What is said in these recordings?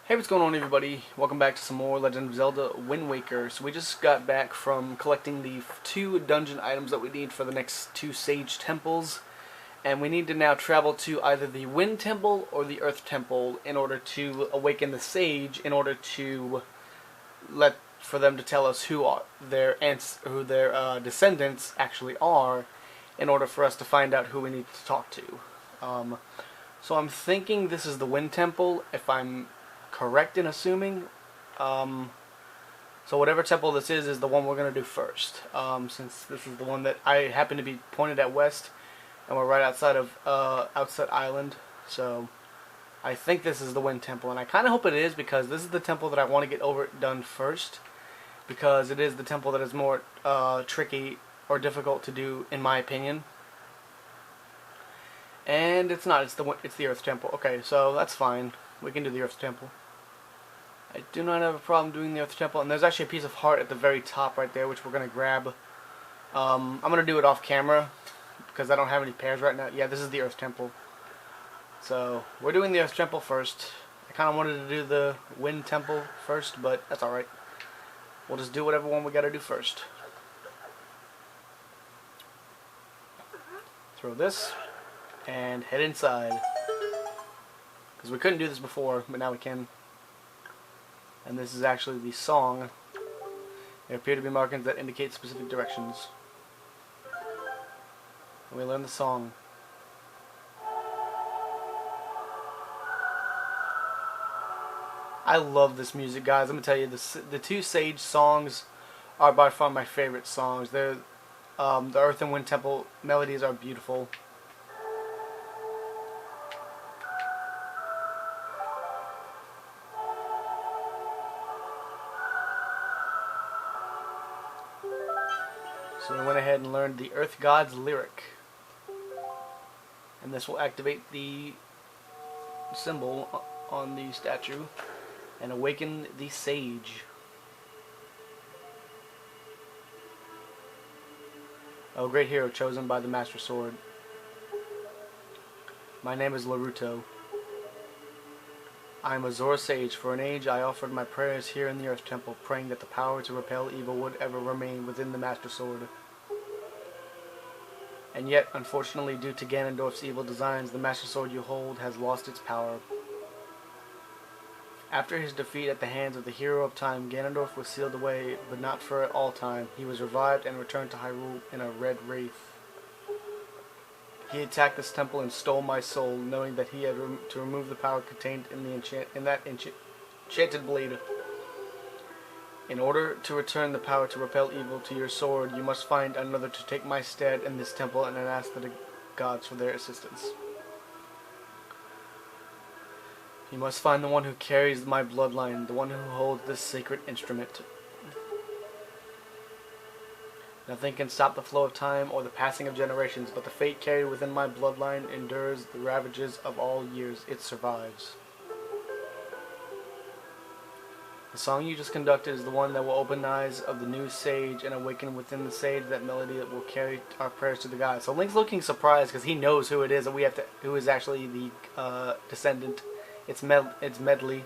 Hey, what's going on, everybody? Welcome back to some more Legend of Zelda Wind Waker. So we just got back from collecting the two dungeon items that we need for the next two sage temples, and we need to now travel to either the Wind Temple or the Earth Temple in order to awaken the sage, in order to for them to tell us who their descendants actually are, in order for us to find out who we need to talk to. So I'm thinking this is the Wind Temple, if I'm correct in assuming. So whatever temple this is the one we're going to do first. Since this is the one that I happen to be pointed at west, and we're right outside of Outset Island. So I think this is the Wind Temple, and I kind of hope it is, because this is the temple that I want to get done first, because it is the temple that is more tricky or difficult to do, in my opinion. And it's not. It's the Earth Temple. Okay, so that's fine. We can do the Earth Temple. I do not have a problem doing the Earth Temple, and there's actually a piece of heart at the very top right there, which we're going to grab. I'm going to do it off camera, because I don't have any pairs right now. Yeah, this is the Earth Temple. So, we're doing the Earth Temple first. I kind of wanted to do the Wind Temple first, but that's alright. We'll just do whatever one we got to do first. Throw this, and head inside. Because we couldn't do this before, but now we can. And this is actually the song. There appear to be markings that indicate specific directions. And we learn the song. I love this music, guys. I'm going to tell you, the two Sage songs are by far my favorite songs. The Earth and Wind Temple melodies are beautiful. So we went ahead and learned the Earth God's lyric. And this will activate the symbol on the statue and awaken the sage. Oh, great hero chosen by the Master Sword. My name is Laruto. I am a Zora sage. For an age I offered my prayers here in the Earth Temple, praying that the power to repel evil would ever remain within the Master Sword. And yet, unfortunately, due to Ganondorf's evil designs, the Master Sword you hold has lost its power. After his defeat at the hands of the Hero of Time, Ganondorf was sealed away, but not for all time. He was revived and returned to Hyrule in a red wraith. He attacked this temple and stole my soul, knowing that he had to remove the power contained in that enchanted blade. In order to return the power to repel evil to your sword, you must find another to take my stead in this temple and ask the gods for their assistance. You must find the one who carries my bloodline, the one who holds this sacred instrument. Nothing can stop the flow of time or the passing of generations, but the fate carried within my bloodline endures the ravages of all years. It survives. The song you just conducted is the one that will open the eyes of the new sage and awaken within the sage that melody that will carry our prayers to the gods. So Link's looking surprised because he knows who it is, and who is actually the descendant. It's Medley.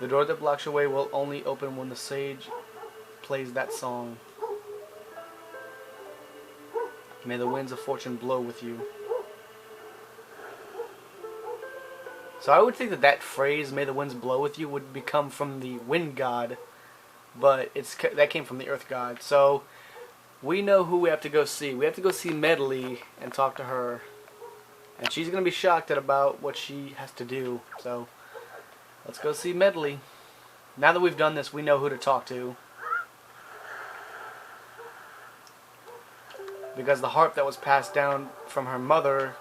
The door that blocks your way will only open when the sage plays that song. May the winds of fortune blow with you. So I would think that phrase, "May the winds blow with you," would become from the Wind God, but that came from the Earth God. So we know who we have to go see. We have to go see Medley and talk to her, and she's gonna be shocked about what she has to do. So let's go see Medley. Now that we've done this, we know who to talk to. Because the harp that was passed down from her mother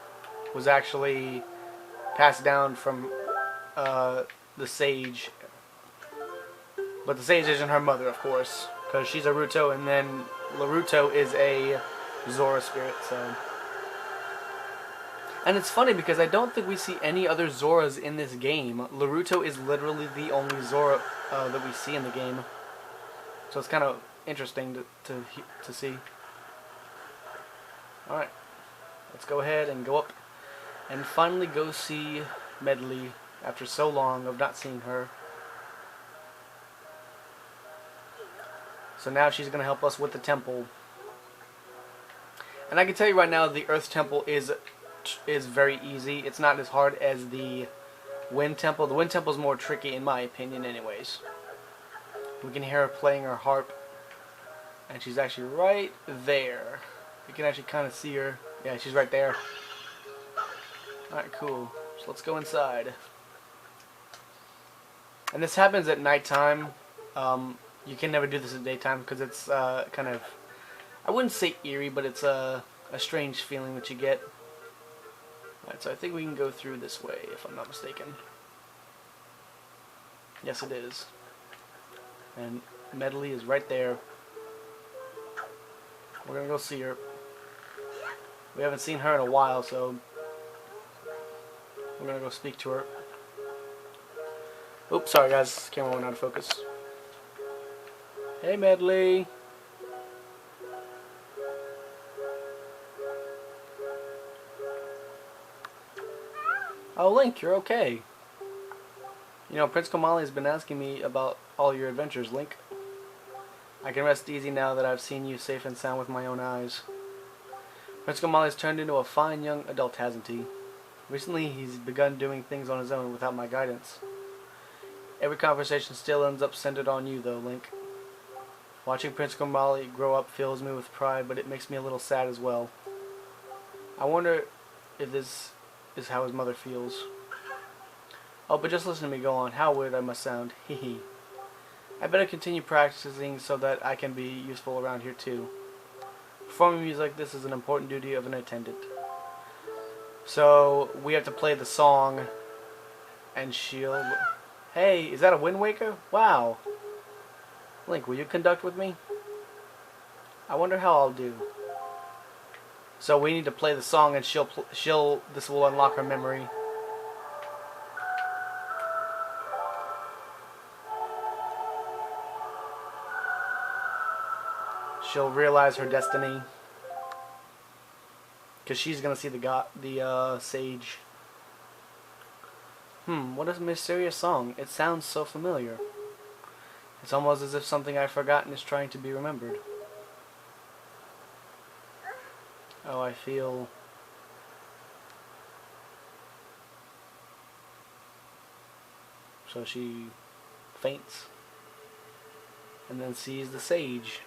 was actually passed down from the sage. But the sage isn't her mother, of course, because she's a Ruto, and then Laruto is a Zora spirit. So, and it's funny because I don't think we see any other Zoras in this game. Laruto is literally the only Zora that we see in the game. So it's kind of interesting to see. Alright, let's go ahead and go up and finally go see Medley after so long of not seeing her. So now she's going to help us with the temple. And I can tell you right now, the Earth Temple is very easy. It's not as hard as the Wind Temple. The Wind Temple is more tricky in my opinion anyways. We can hear her playing her harp. And she's actually right there. You can actually kind of see her. Yeah, she's right there. Alright, cool. So let's go inside. And this happens at nighttime. You can never do this at daytime because it's kind of, I wouldn't say eerie, but it's a strange feeling that you get. Alright, so I think we can go through this way, if I'm not mistaken. Yes, it is. And Medley is right there. We're gonna go see her. We haven't seen her in a while, so we're gonna go speak to her. Oops, sorry guys, camera went out of focus. Hey Medley. Oh Link, you're okay. You know, Prince Komali has been asking me about all your adventures, Link. I can rest easy now that I've seen you safe and sound with my own eyes. Prince Komali has turned into a fine young adult, hasn't he? Recently, he's begun doing things on his own without my guidance. Every conversation still ends up centered on you, though, Link. Watching Prince Komali grow up fills me with pride, but it makes me a little sad as well. I wonder if this is how his mother feels. Oh, but just listen to me go on. How weird I must sound. Hee hee. I better continue practicing so that I can be useful around here too. Performing music like this is an important duty of an attendant. So we have to play the song, and she'll... Hey, is that a Wind Waker? Wow. Link, will you conduct with me? I wonder how I'll do. So we need to play the song, and this will unlock her memory. She'll realize her destiny, because she's gonna see the sage. What a mysterious song. It sounds so familiar. It's almost as if something I've forgotten is trying to be remembered. Oh, I feel... So she faints, and then sees the sage.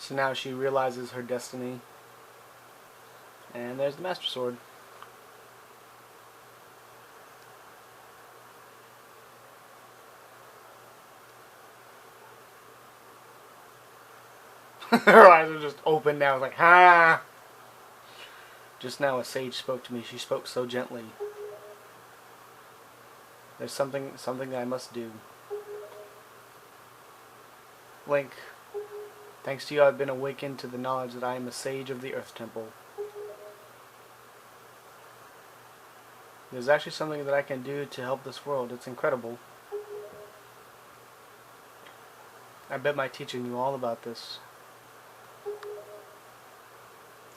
So now she realizes her destiny. And there's the Master Sword. Her eyes are just open now. It's like, ha! Just now a sage spoke to me. She spoke so gently. There's something that I must do. Link, thanks to you I've been awakened to the knowledge that I am a sage of the Earth Temple. There's actually something that I can do to help this world. It's incredible. I bet my teacher knew all about this.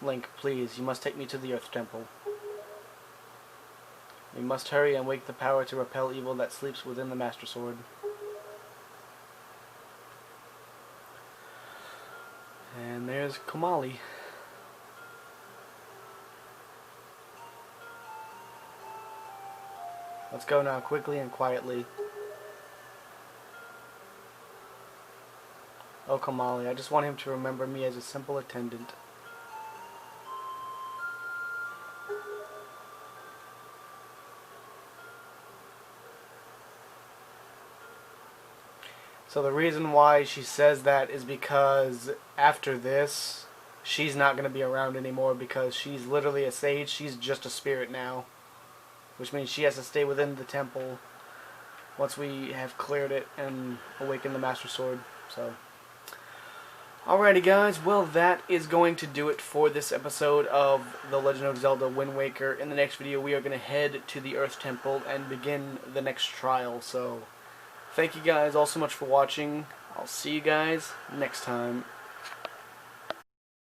Link, please, you must take me to the Earth Temple. We must hurry and wake the power to repel evil that sleeps within the Master Sword. And there's Komali. Let's go now, quickly and quietly. Oh, Kamali, I just want him to remember me as a simple attendant. So the reason why she says that is because after this, she's not going to be around anymore because she's literally a sage. She's just a spirit now. Which means she has to stay within the temple once we have cleared it and awakened the Master Sword. So, alrighty guys, well that is going to do it for this episode of The Legend of Zelda Wind Waker. In the next video we are going to head to the Earth Temple and begin the next trial. So, thank you guys all so much for watching. I'll see you guys next time.